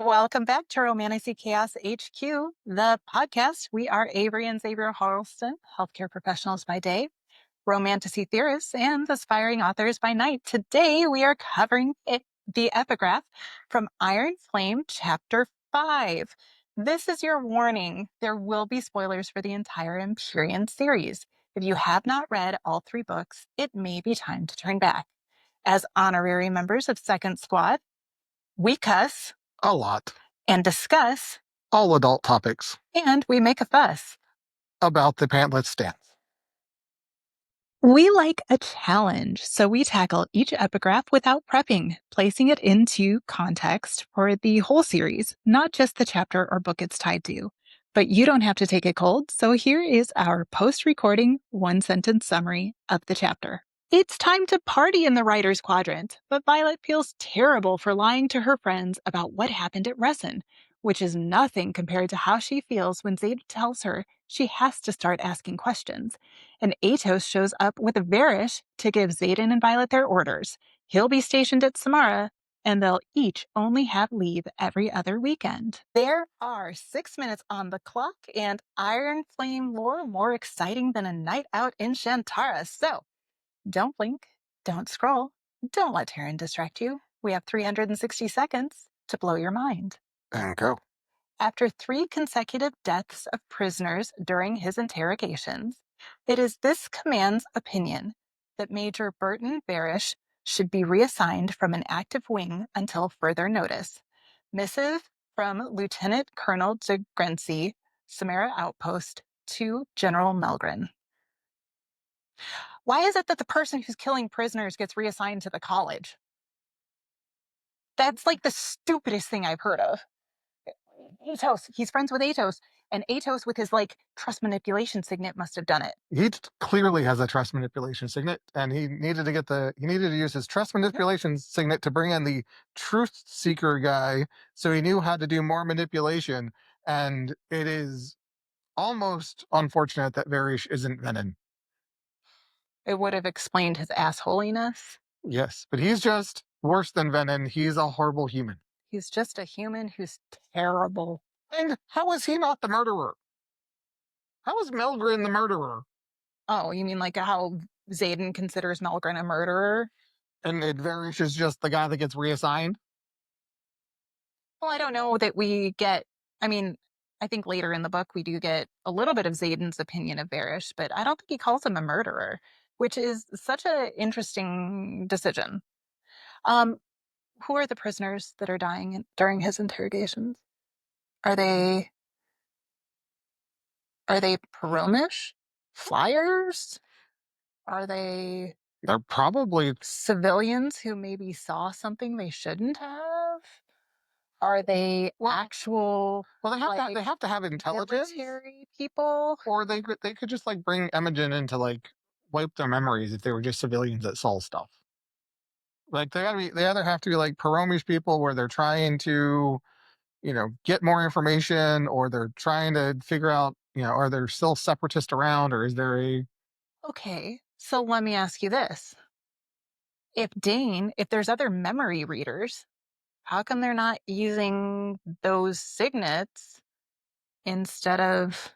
Welcome back to Romantasy Chaos HQ, the podcast. We are Avery and Xavier Harleston, healthcare professionals by day, romantasy theorists, and aspiring authors by night. Today, we are covering the epigraph from Iron Flame, Chapter 5. This is your warning. There will be spoilers for the entire Empyrean series. If you have not read all 3 books, it may be time to turn back. As honorary members of Second Squad, we cuss A lot. and discuss, All adult topics and we make a fuss. about the pantlet stance. We like a challenge, so we tackle each epigraph without prepping, placing it into context for the whole series, not just the chapter or book it's tied to. But you don't have to take it cold, so here is our post-recording one-sentence summary of the chapter. It's time to party in the writer's quadrant, but Violet feels terrible for lying to her friends about what happened at Resin, which is nothing compared to how she feels when Zeta tells her she has to start asking questions. And Atos shows up with Varrish to give Xaden and Violet their orders. He'll be stationed at Samara, and they'll each only have leave every other weekend. There are 6 minutes on the clock, and Iron Flame lore more exciting than a night out in Shantara. So, don't blink, don't scroll, don't let Taryn distract you. We have 360 seconds to blow your mind. And go. After 3 consecutive deaths of prisoners during his interrogations, it is this command's opinion that Major Burton Varrish should be reassigned from an active wing until further notice. Missive from Lieutenant Colonel Degrensi, Samara Outpost, to General Melgren. Why is it that the person who's killing prisoners gets reassigned to the college? That's like the stupidest thing I've heard of. Atos, he's friends with Atos, and Atos with his trust manipulation signet must have done it. He clearly has a trust manipulation signet, and he needed to use his trust manipulation signet to bring in the truth seeker guy, so he knew how to do more manipulation. And it is almost unfortunate that Varish isn't Venom. It would have explained his assholiness. Yes, but he's just worse than Venom. He's a horrible human. He's just a human who's terrible. And how is he not the murderer? How is Melgren the murderer? Oh, you mean like how Xaden considers Melgren a murderer? And Varish is just the guy that gets reassigned? Well, I don't know that we get... I mean, I think later in the book we do get a little bit of Xaden's opinion of Varrish, but I don't think he calls him a murderer, which is such an interesting decision. Who are the prisoners that are dying during his interrogations? Are they Paromish? Flyers? Are they... They're probably civilians who maybe saw something they shouldn't have? Are they actual... Well, they have to have intelligence, military people? or they could just bring Imogen in to wipe their memories if they were just civilians that saw stuff. They either have to be Paromish people where they're trying to, get more information, or they're trying to figure out, are there still separatists around, or is there a... Okay, so let me ask you this. If there's other memory readers, how come they're not using those signets instead of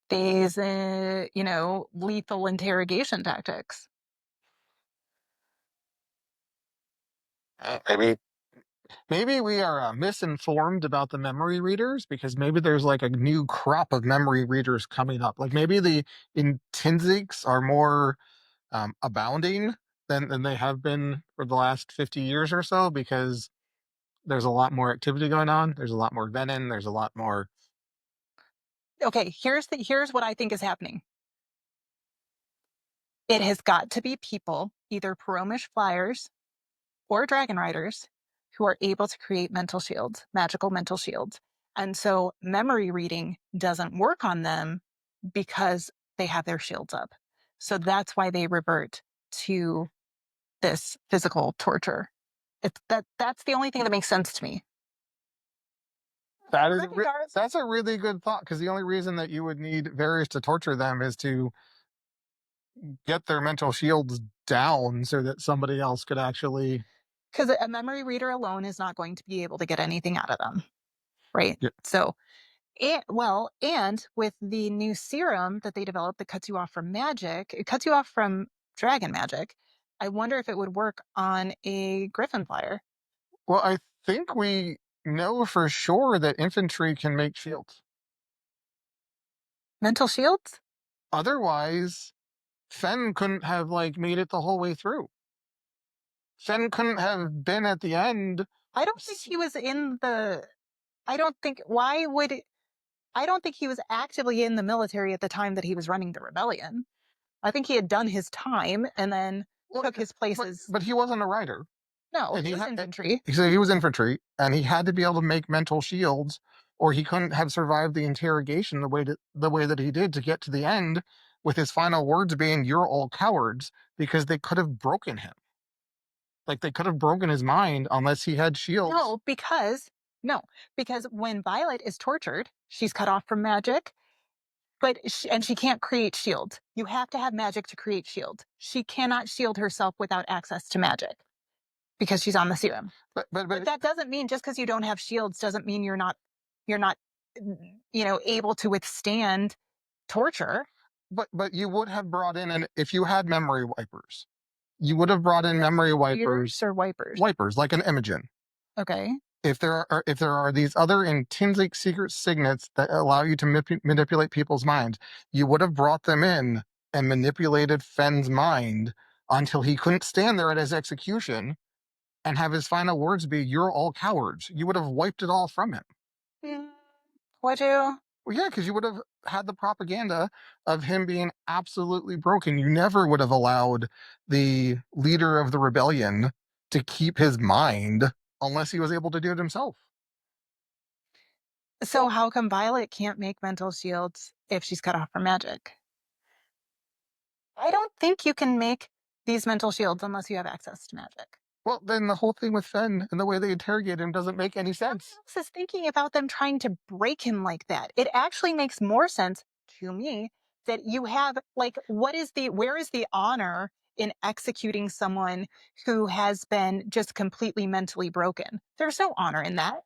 these, lethal interrogation tactics? Maybe we are misinformed about the memory readers, because maybe there's a new crop of memory readers coming up. Maybe the intrinsics are more abounding than they have been for the last 50 years or so, because there's a lot more activity going on. There's a lot more venom. There's a lot more... Okay, here's what I think is happening. It has got to be people, either Paromish flyers or dragon riders, who are able to create mental shields, magical mental shields. And so memory reading doesn't work on them because they have their shields up. So that's why they revert to this physical torture. That's the only thing that makes sense to me. That's a really good thought, because the only reason that you would need Varys to torture them is to get their mental shields down so that somebody else could actually... because a memory reader alone is not going to be able to get anything out of them, right? Yeah. So, and with the new serum that they developed that cuts you off from magic, it cuts you off from dragon magic. I wonder if it would work on a griffin flyer. Well, I think we know for sure that infantry can make shields. Mental shields? Otherwise, Fen couldn't have made it the whole way through. Fen couldn't have been at the end. I don't think he was in the. I don't think. Why would. I don't think he was actively in the military at the time that he was running the rebellion. I think he had done his time and then took his places. But he wasn't a rider. No, And he was infantry. So he was infantry, and he had to be able to make mental shields, or he couldn't have survived the interrogation the way that he did to get to the end, with his final words being "You're all cowards," because they could have broken him. Like they could have broken his mind unless he had shields. No, because when Violet is tortured, she's cut off from magic, and she can't create shields. You have to have magic to create shields. She cannot shield herself without access to magic because she's on the serum. But that doesn't mean just because you don't have shields doesn't mean you're not able to withstand torture. But you would have brought in, and if you had memory wipers, you would have brought in memory wipers or wipers. Wipers like an Imogen. Okay. If there are these other intrinsic secret signets that allow you to manipulate people's minds, you would have brought them in and manipulated Fen's mind until he couldn't stand there at his execution and have his final words be, "You're all cowards." You would have wiped it all from him. Would you? Well, yeah, because you would have had the propaganda of him being absolutely broken. You never would have allowed the leader of the rebellion to keep his mind unless he was able to do it himself. So how come Violet can't make mental shields if she's cut off from magic? I don't think you can make these mental shields unless you have access to magic. Well, then the whole thing with Fen and the way they interrogate him doesn't make any sense. Who else is thinking about them trying to break him like that? It actually makes more sense to me that you have, where is the honor in executing someone who has been just completely mentally broken? There's no honor in that.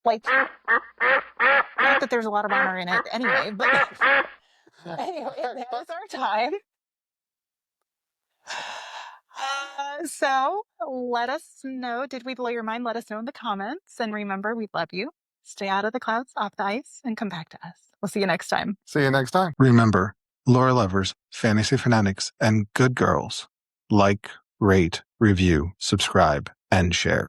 Not that there's a lot of honor in it anyway, but anyway, that is our time. So let us know. Did we blow your mind? Let us know in the comments. And remember, we love you. Stay out of the clouds, off the ice, and come back to us. We'll see you next time. See you next time. Remember, lore lovers, fantasy fanatics, and good girls, like, rate, review, subscribe, and share.